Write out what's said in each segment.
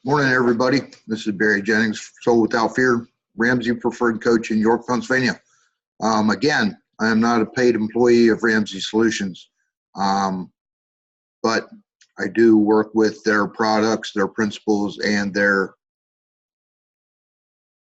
Morning, everybody. This is Barry Jennings, Soul Without Fear, Ramsey Preferred Coach in York, Pennsylvania. Again, I am not a paid employee of Ramsey Solutions, but I do work with their products, their principles, and their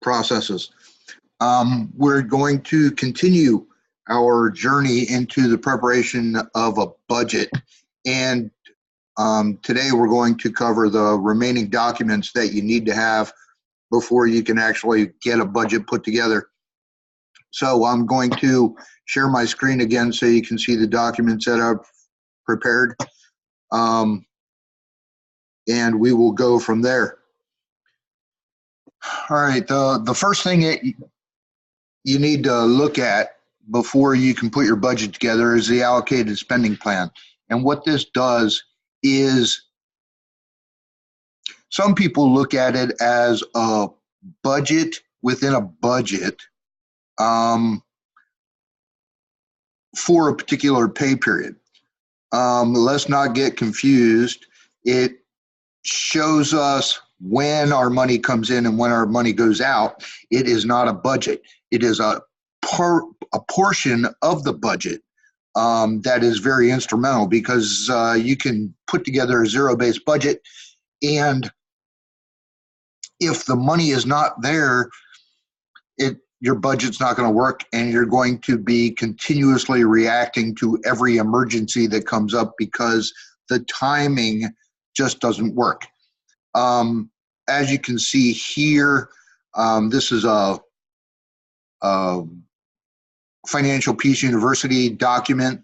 processes. We're going to continue our journey into the preparation of a budget, and today we're going to cover the remaining documents that you need to have before you can actually get a budget put together. So I'm going to share my screen again so you can see the documents that I've prepared, and we will go from there. All right, the first thing that you need to look at before you can put your budget together is the allocated spending plan. And what this does is, some people look at it as a budget within a budget for a particular pay period. Let's not get confused. It shows us when our money comes in and when our money goes out. It is not a budget. It is a portion of the budget that is very instrumental, because you can put together a zero-based budget, and if the money is not there, your budget's not going to work, and you're going to be continuously reacting to every emergency that comes up because the timing just doesn't work. As you can see here, this is a Financial Peace University document,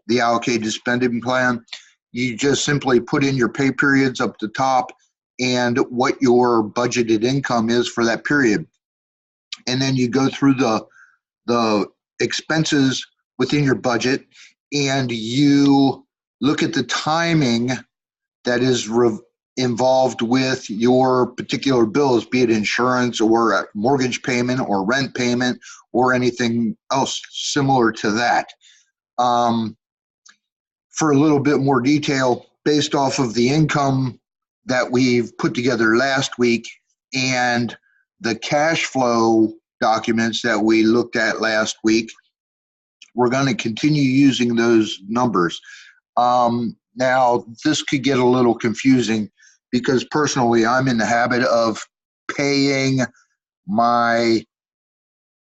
the allocated spending plan. You just simply put in your pay periods up the top and what your budgeted income is for that period. And then you go through the expenses within your budget, and you look at the timing that is involved with your particular bills, be it insurance or a mortgage payment or rent payment or anything else similar to that. For a little bit more detail, based off of the income that we've put together last week and the cash flow documents that we looked at last week, we're going to continue using those numbers. Now, this could get a little confusing, because personally, I'm in the habit of paying my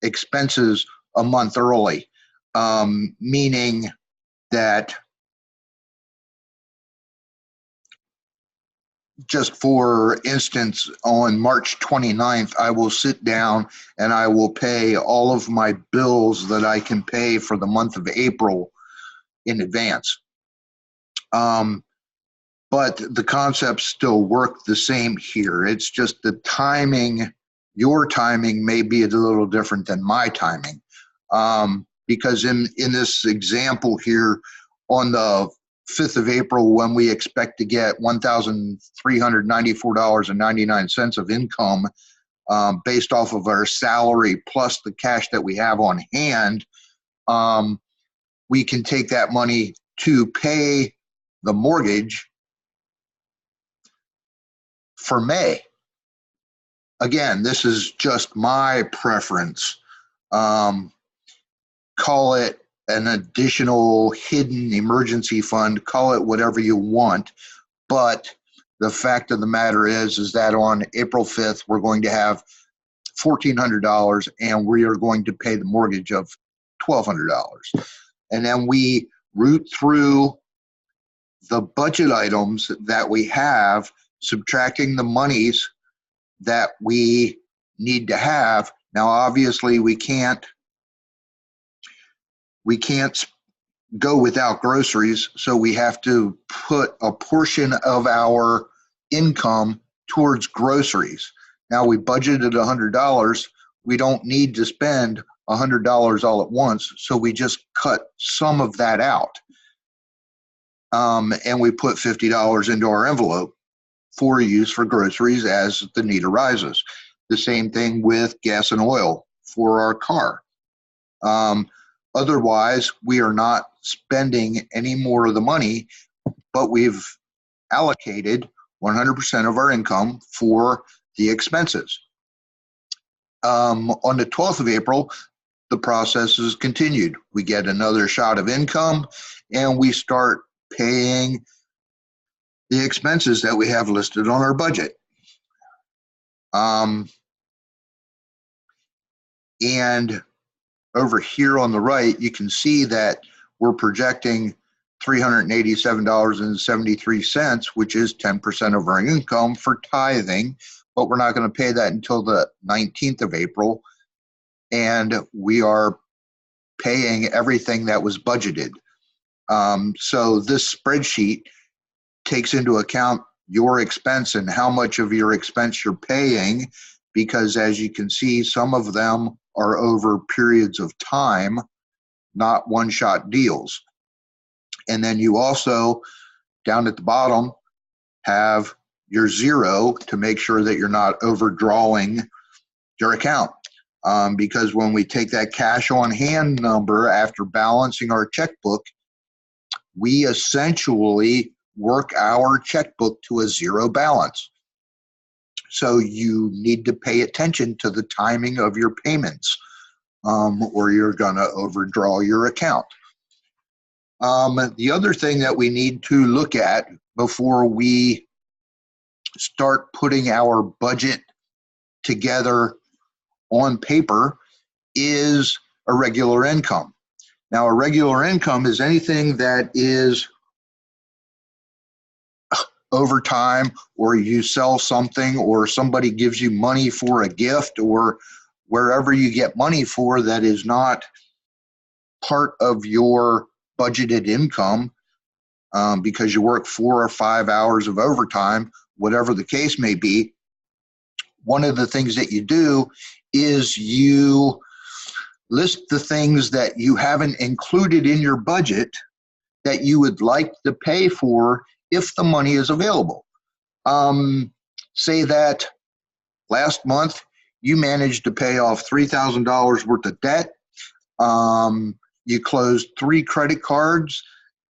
expenses a month early, meaning that, just for instance, on March 29th, I will sit down and I will pay all of my bills that I can pay for the month of April in advance. But the concepts still work the same here. It's just the timing, your timing may be a little different than my timing. Because in this example here, on the 5th of April, when we expect to get $1,394.99 of income based off of our salary plus the cash that we have on hand, we can take that money to pay the mortgage for May. Again, this is just my preference. Call it an additional hidden emergency fund, call it whatever you want. But the fact of the matter is that on April 5th, we're going to have $1,400 and we are going to pay the mortgage of $1,200. And then we root through the budget items that we have, subtracting the monies that we need to have. Now, obviously, we can't go without groceries, so we have to put a portion of our income towards groceries. Now, we budgeted $100. We don't need to spend $100 all at once, so we just cut some of that out. And we put $50 into our envelope for use for groceries as the need arises. The same thing with gas and oil for our car. Otherwise, we are not spending any more of the money, but we've allocated 100% of our income for the expenses. On the 12th of April, the process is continued. We get another shot of income and we start paying the expenses that we have listed on our budget. And over here on the right, you can see that we're projecting $387.73, which is 10% of our income for tithing, but we're not going to pay that until the 19th of April. And we are paying everything that was budgeted. So this spreadsheet takes into account your expense and how much of your expense you're paying, because as you can see, some of them are over periods of time, not one-shot deals. And then you also, down at the bottom, have your zero to make sure that you're not overdrawing your account. Because when we take that cash on hand number after balancing our checkbook, we essentially work our checkbook to a zero balance. So you need to pay attention to the timing of your payments, or you're going to overdraw your account. The other thing that we need to look at before we start putting our budget together on paper is irregular income. Now, irregular income is anything that is overtime, or you sell something, or somebody gives you money for a gift, or wherever you get money for that is not part of your budgeted income, because you work 4 or 5 hours of overtime, whatever the case may be. One of the things that you do is you list the things that you haven't included in your budget that you would like to pay for if the money is available. Say that last month you managed to pay off $3,000 worth of debt. You closed 3 credit cards.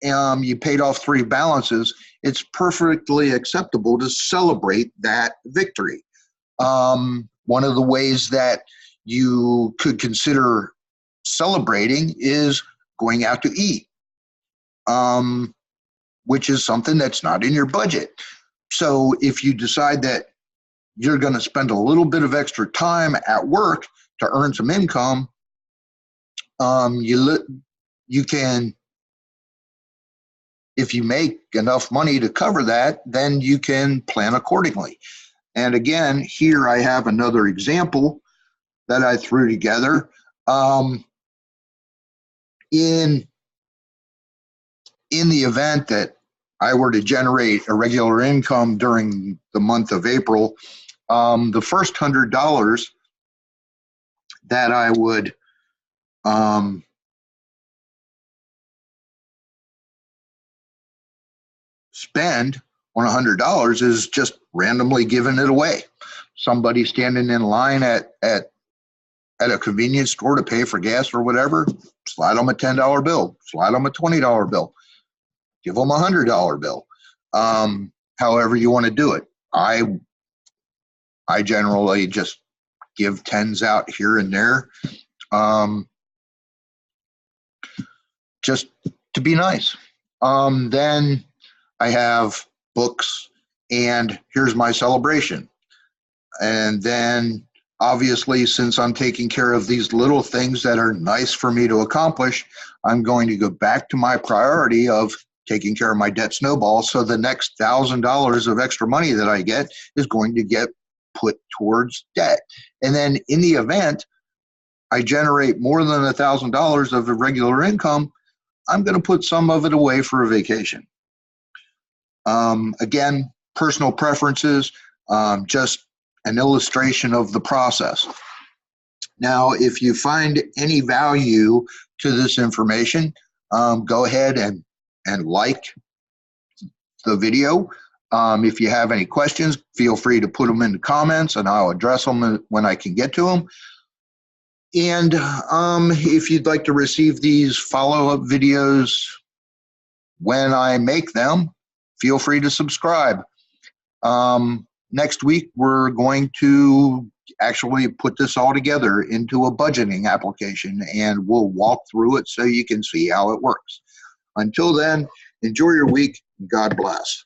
You paid off 3 balances. It's perfectly acceptable to celebrate that victory. One of the ways that you could consider celebrating is going out to eat, which is something that's not in your budget. So if you decide that you're going to spend a little bit of extra time at work to earn some income, you can, if you make enough money to cover that, then you can plan accordingly. And again, here I have another example that I threw together. In the event that I were to generate irregular income during the month of April, the first $100 that I would spend on $100 is just randomly giving it away. Somebody standing in line at a convenience store to pay for gas or whatever, slide them a $10 bill, slide them a $20 bill, give them a $100 bill. However you want to do it. I generally just give tens out here and there, just to be nice. Then I have books, and here's my celebration. And then obviously, since I'm taking care of these little things that are nice for me to accomplish, I'm going to go back to my priority of taking care of my debt snowball. So the next $1,000 of extra money that I get is going to get put towards debt. And then in the event I generate more than $1,000 of irregular income, I'm going to put some of it away for a vacation. Again, personal preferences, just an illustration of the process. Now, if you find any value to this information, go ahead and like the video. If you have any questions, feel free to put them in the comments and I'll address them when I can get to them. And if you'd like to receive these follow-up videos when I make them, feel free to subscribe. Next week, we're going to actually put this all together into a budgeting application, and we'll walk through it so you can see how it works. Until then, enjoy your week. God bless.